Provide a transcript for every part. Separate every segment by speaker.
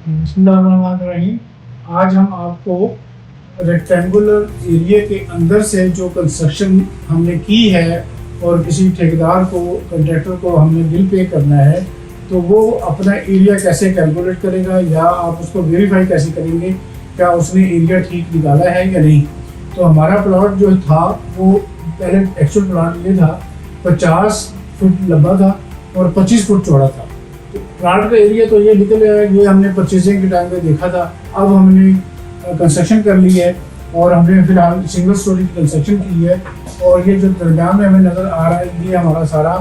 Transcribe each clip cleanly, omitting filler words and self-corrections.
Speaker 1: बिस्मिल्लाहिर्रहमानिर्रहीम। आज हम आपको रेक्टेंगुलर एरिया के अंदर से जो कंस्ट्रक्शन हमने की है और किसी ठेकेदार को, कॉन्ट्रैक्टर को हमने बिल पे करना है, तो वो अपना एरिया कैसे कैलकुलेट करेगा या आप उसको वेरीफाई कैसे करेंगे क्या उसने एरिया ठीक निकाला है या नहीं। तो हमारा प्लॉट जो था वो पहले एक्चुअल प्लॉट ये था 50 फुट लंबा था और 25 फुट चौड़ा था। तो प्लाट का एरिया तो ये निकल आया, ये हमने परचेजिंग के टाइम में देखा था। अब हमने कंस्ट्रक्शन कर ली है और हमने फिलहाल सिंगल स्टोरी की कंस्ट्रक्शन की है। और ये जो दरमियान में हमें नज़र आ रहा है ये हमारा सारा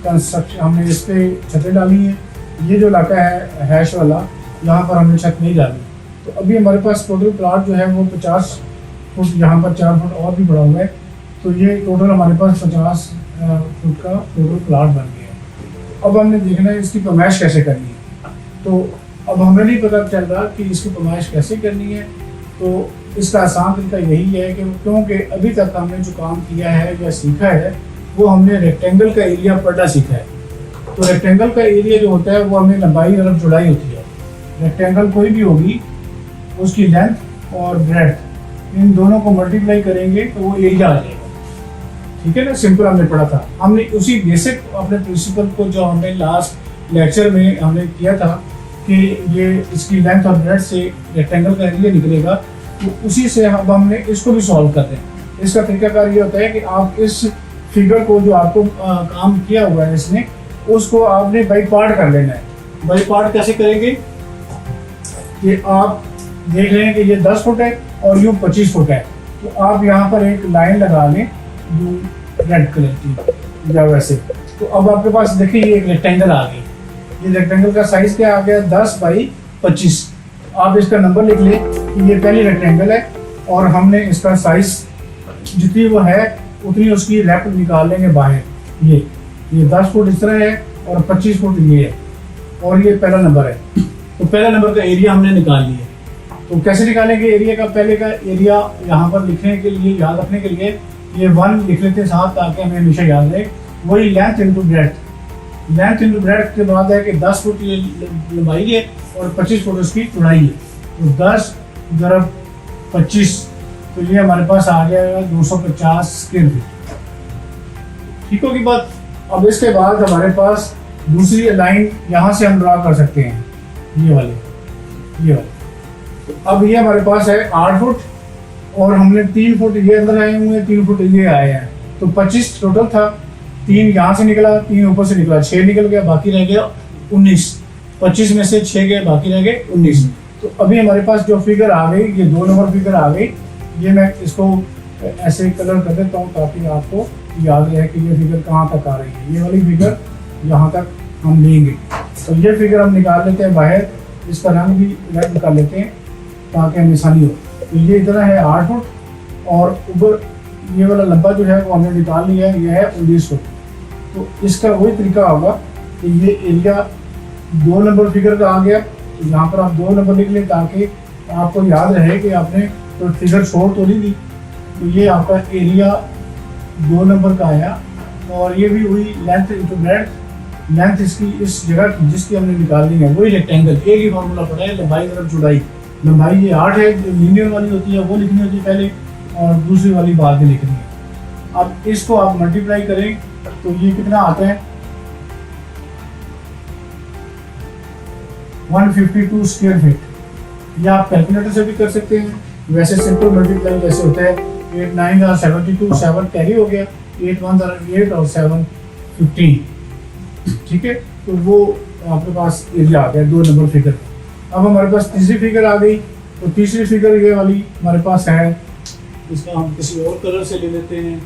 Speaker 1: कंस्ट्रक्शन, हमने इस पर छतें डाली हैं। ये जो इलाका है हैश वाला, यहाँ पर हमने छत नहीं डाली। तो अभी हमारे पास टोटल प्लाट जो है वो 50 फुट, यहाँ पर 4 फुट और भी बढ़ा हुआ है। तो ये टोटल हमारे पास 50 फुट का टोटल प्लाट बन गया है। अब हमने देखना है इसकी पैमाइश कैसे करनी है। तो अब हमें नहीं पता चल रहा कि इसकी पैमाइश कैसे करनी है। तो इसका आसान तरीका यही है कि क्योंकि अभी तक हमने जो काम किया है या सीखा है वो हमने रेक्टेंगल का एरिया पढ़ना सीखा है। तो रेक्टेंगल का एरिया जो होता है वो हमें लंबाई और चौड़ाई होती है। रेक्टेंगल कोई भी होगी उसकी लेंथ और ब्रेड्थ इन दोनों को मल्टीप्लाई करेंगे तो वो एरिया आ जाएगा। ठीक है ना, सिंपल हमने पढ़ा था। हमने उसी बेसिक अपने प्रिंसिपल को जो हमने लास्ट लेक्चर में हमने किया था कि ये इसकी लेंथ और ब्रेड्थ से रेक्टेंगल का एरिया निकलेगा, तो उसी से अब हमने इसको भी सॉल्व करते हैं। इसका तरीकाकार ये होता है कि आप इस फिगर को जो आपको काम किया हुआ है इसने, उसको आपने बाई पार्ट कर लेना है। बाई पार्ट कैसे करेंगे कि आप देख रहे हैं कि ये 10 फुट है और यूँ 25 फुट है। तो आप यहाँ पर एक लाइन लगा लें यूँ रेड कलर की या वैसे। तो अब आपके पास देखिए ये एक रेक्टेंगल आ गई। ये रेक्टेंगल का साइज क्या आ गया 10 बाई 25। आप इसका नंबर लिख लें कि ये पहली रेक्टेंगल है और हमने इसका साइज जितनी वो है उतनी उसकी लेफ्ट निकाल लेंगे बाहर। ये 10 फुट इस तरह है और 25 फुट ये है और ये पहला नंबर है। तो पहला नंबर का एरिया हमने निकाल लिया। तो कैसे निकालेंगे एरिया का? पहले का एरिया यहाँ पर लिखने के लिए, याद रखने के लिए ये 1 लिख लेते हैं साथ ताकि हमें हमेशा याद रहे। वही length into breadth. Length into breadth के बाद है कि 10 फुट ये लंबाई है और 25 फुट उसकी चौड़ाई है। तो 10 × 25 तो ये हमारे पास आ गया 250 स्क्वायर फीट। ठीक होगी बात। अब इसके बाद हमारे पास दूसरी लाइन यहाँ से हम ड्रा कर सकते हैं, ये वाले। तो अब ये हमारे पास है 8 फुट और हमने 3 फुट ये अंदर आए हुए हैं, 3 फुट ये आए हैं। तो 25 टोटल था। 3 यहाँ से निकला, 3 ऊपर से निकला, 6 निकल गया, बाकी रह गया 19। 25 में से 6 गए, बाकी रह गए 19। तो अभी हमारे पास जो फिगर आ गई, ये 2 नंबर फिगर आ गई। ये मैं इसको ऐसे कलर कर देता हूँ ताकि आपको याद रहे कि ये फिगर कहाँ तक आ रही है। ये वाली फिगर यहाँ तक हम लेंगे। तो ये फिगर हम निकाल लेते हैं बाहर, इसका रंग भी रेड कर लेते हैं ताकि हमें आसानी हो। तो ये इतना है 8 फुट और ऊपर ये वाला लंबा जो है वो हमने निकाल लिया है, ये है 19 फुट। तो इसका वही तरीका होगा कि ये एरिया 2 नंबर फिगर का आ गया। तो यहाँ पर आप 2 नंबर लिख लें ताकि आपको याद रहे कि आपने तो फिगर छोड़ तो नहीं दी। तो ये आपका एरिया 2 नंबर का आया और ये भी हुई लेंथ इंटू ब्रेड्थ। लेंथ इसकी इस जगह की जिसकी हमने निकाल ली है वही रेक्टेंगल, एक ही फॉर्मूला पड़ा है, लंबाई और चौड़ाई। लंबाई ये 8 है, जो लीनियर वाली होती है वो लिखनी होती है पहले और दूसरी वाली बाद में लिखनी है। अब इसको आप मल्टीप्लाई करें तो ये कितना आता है 152 स्क्वायर फीट। या आप कैलकुलेटर से भी कर सकते हैं। वैसे सिंपल मल्टीप्लाई जैसे होता है 8 9 और 72, 7 कैरी हो गया, 8 1 8 और 7 15। ठीक है, तो वो आपके पास एरिया आ गया 2 नंबर फिगर। अब हमारे पास तीसरी फिगर आ गई। तो तीसरी फिगर ये वाली हमारे पास है, इसका हम किसी और कलर से ले लेते हैं।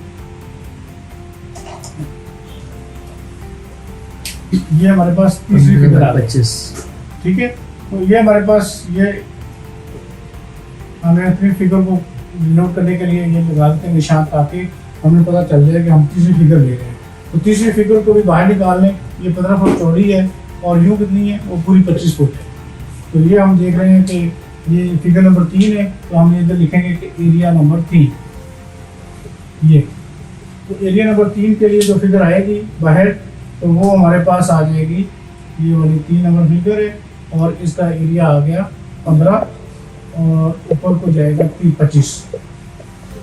Speaker 1: ये हमारे पास तीसरी फिगर आ गई 25। ठीक है, तो ये हमारे पास ये हमें अपनी फिगर को नोट करने के लिए ये लगा देते हैं निशान ताकि हमें पता चल जाए कि हम तीसरी फिगर ले रहे हैं। तो तीसरी फिगर को भी बाहर निकाल लें। ये 15 फुट चौड़ी है और यूँ कितनी है, वो पूरी 25 फुट है। तो ये हम देख रहे हैं कि ये फिगर नंबर 3 है। तो हम इधर लिखेंगे कि एरिया नंबर 3। ये तो एरिया नंबर 3 के लिए जो फिगर आएगी बाहर, तो वो हमारे पास आ जाएगी ये वाली 3 नंबर फिगर है और इसका एरिया आ गया 15 और ऊपर को जाएगा 25।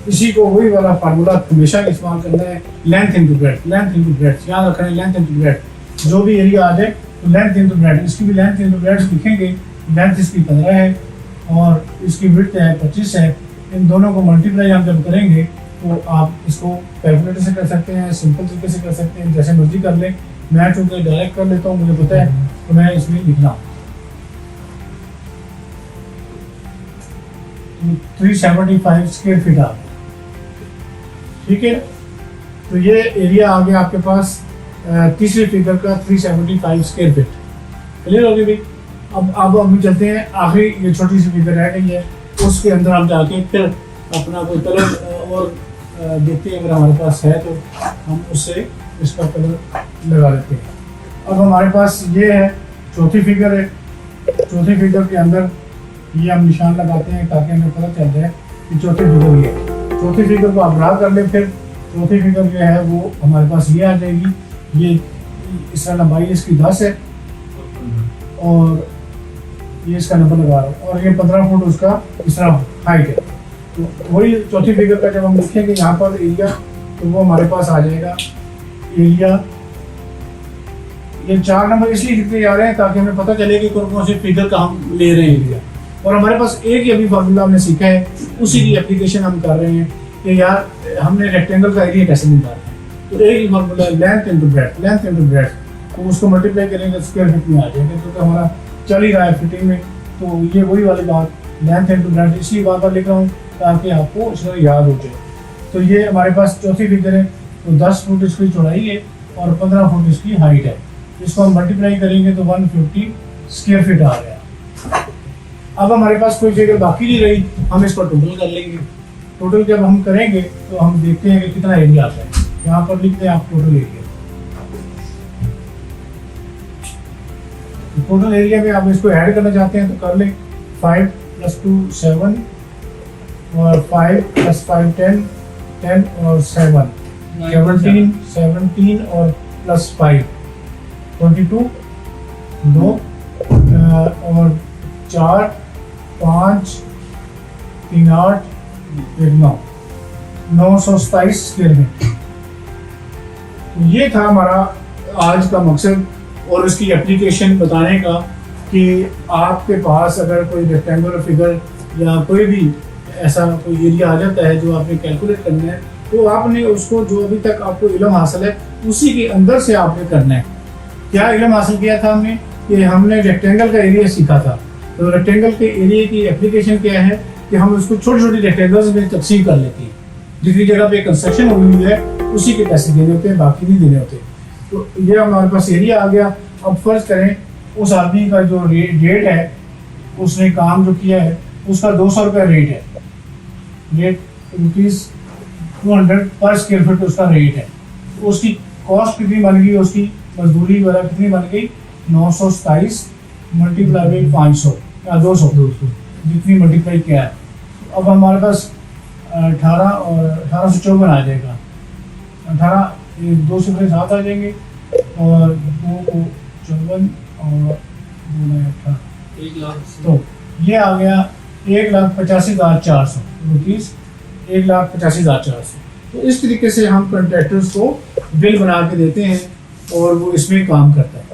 Speaker 1: इसी को वही वाला फार्मूला हमेशा इस्तेमाल करना है, length into breadth, length into breadth, याद रखना है लेंथ इंटू ब्रेड्थ। जो भी एरिया आ जाए तो लेंथ इंटू ब्रेड्थ, इसकी भी लेंथ इंटू ब्रेड्थ लिखेंगे। लेंथ इसकी 15 है और इसकी विड्थ है 25 है। इन दोनों को मल्टीप्लाई हम जब करेंगे तो आप इसको कैलकुलेटर से कर सकते हैं, सिंपल तरीके से कर सकते हैं, जैसे मर्जी कर लें। मैं चूँकि डायरेक्ट कर लेता हूँ, मुझे पता है, तो मैं इसमें लिख रहा हूँ 375 स्क्वायर फीट आ गया। ठीक है, तो ये एरिया आ गया आपके पास तीसरे फिगर का 375 स्क्वायर फीट। क्लियर हो गई भाई। अब हम चलते हैं आखिरी, ये छोटी सी फिगर रह गई है, उसके अंदर हम जाके फिर अपना कोई कलर और देखते हैं, अगर हमारे पास है तो हम उससे इसका कलर लगा लेते हैं। अब हमारे पास ये है चौथी फिगर है। चौथी फिगर के अंदर ये हम निशान लगाते हैं ताकि हमें पता चल जाए कि चौथी फिगर ये है। चौथी फिगर को आप ड्रा कर लें। फिर चौथी फिगर जो है वो हमारे पास ये आ जाएगी। ये इसका लंबाई इसकी 10 है और ये इसका नंबर लगा रहा हूँ, और ये 15 फुट उसका इसका हाइट है। तो वही चौथी फिगर का जब हम लिखेंगे यहाँ पर एरिया, तो वो हमारे पास आ जाएगा एरिया। ये 4 नंबर इसलिए लिखते जा रहे हैं ताकि हमें पता चले कि कौन कौन से फिगर का हम ले रहे हैं एरिया। और हमारे पास एक ही अभी फार्मूला हमने सीखा है, उसी की एप्लीकेशन हम कर रहे हैं कि यार हमने रेक्टेंगल का एरिया कैसे निकालना है। तो एक ही formula length into breadth, length into breadth, तो उसको मल्टीप्लाई करेंगे स्क्वायर फीट में आ जाएगा, क्योंकि हमारा चल ही रहा है फिटिंग में। तो ये वही वाली बात, लेंथ इंटू ब्रेड्थ इसलिए बार बार लिख रहा हूँ ताकि आपको इसमें याद हो जाए। तो ये हमारे पास चौथी फिगर है, तो 10 फुट इसकी चौड़ाई है और 15 फुट इसकी हाइट है। इसको हम मल्टीप्लाई करेंगे तो 150 स्क्वायर फीट आ गया। अब हमारे पास कोई जगह बाकी नहीं रही, हम इसको टोटल कर लेंगे। टोटल जब हम करेंगे तो हम देखते हैं कि कितना एरिया आता है। यहाँ पर लिखते हैं आप टोटल एरिया। टोटल एरिया में आप इसको ऐड करना चाहते हैं तो कर लें। 5 + 2 7 और 5 + 5 10 और 7 17 और +5 22 2 और 4 5 3 8 9 927 स्क्वायर फीट। ये था हमारा आज का मकसद और इसकी एप्लीकेशन बताने का कि आपके पास अगर कोई रेक्टेंगुलर फिगर या कोई भी ऐसा कोई एरिया आ जाता है जो आपने कैलकुलेट करना है, तो आपने उसको जो अभी तक आपको इल्म हासिल है उसी के अंदर से आपने करना है। क्या इल्म हासिल किया था हमने कि हमने रेक्टेंगल का एरिया सीखा था। तो रेक्टेंगल के एरिया की एप्लीकेशन क्या है कि हम उसको छोटी छोटी रेक्टेंगल्स में तकसीम कर लेते हैं। जितनी जगह पे कंस्ट्रक्शन हुई है उसी के पैसे देने होते हैं, बाकी नहीं देने होते। तो ये हमारे पास एरिया आ गया। अब फर्ज करें उस आदमी का जो रेट है, उसने काम जो किया है उसका 200 रुपये रेट है, रेट ₹200 पर स्क्वायर फीट उसका रेट है। तो उसकी कॉस्ट कितनी बन गई, उसकी मजदूरी वगैरह कितनी बन गई, 927 × 500 या 200 जितनी मल्टीप्लाई किया है। अब हमारे पास 18 और 1854 आ जाएगा। 18 2 से 7 आ जाएंगे और 2 को 54 और 2 18,
Speaker 2: 1 लाख।
Speaker 1: तो ये आ गया 1,85,400 रुपीज़, 1,85,400। तो इस तरीके से हम कॉन्ट्रैक्टर्स को बिल बना के देते हैं और वो इसमें काम करता है।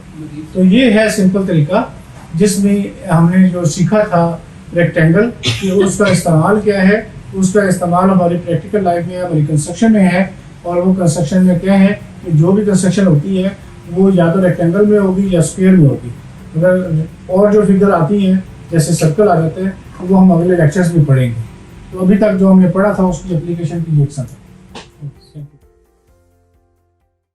Speaker 1: तो ये है सिंपल तरीका जिसमें हमने जो सीखा था रेक्टेंगल कि उसका इस्तेमाल क्या है। उसका इस्तेमाल हमारी प्रैक्टिकल लाइफ में, हमारी कंस्ट्रक्शन में है। और वो कंस्ट्रक्शन में क्या है कि जो भी कंस्ट्रक्शन होती है वो या तो रेक्टेंगल में होगी या स्क्वायर में होगी। अगर और जो फिगर आती हैं जैसे सर्कल आ जाते हैं तो वो हम अगले लेक्चर्स में पढ़ेंगे। तो अभी तक जो हमने पढ़ा था उसकी एप्लीकेशन की यकसन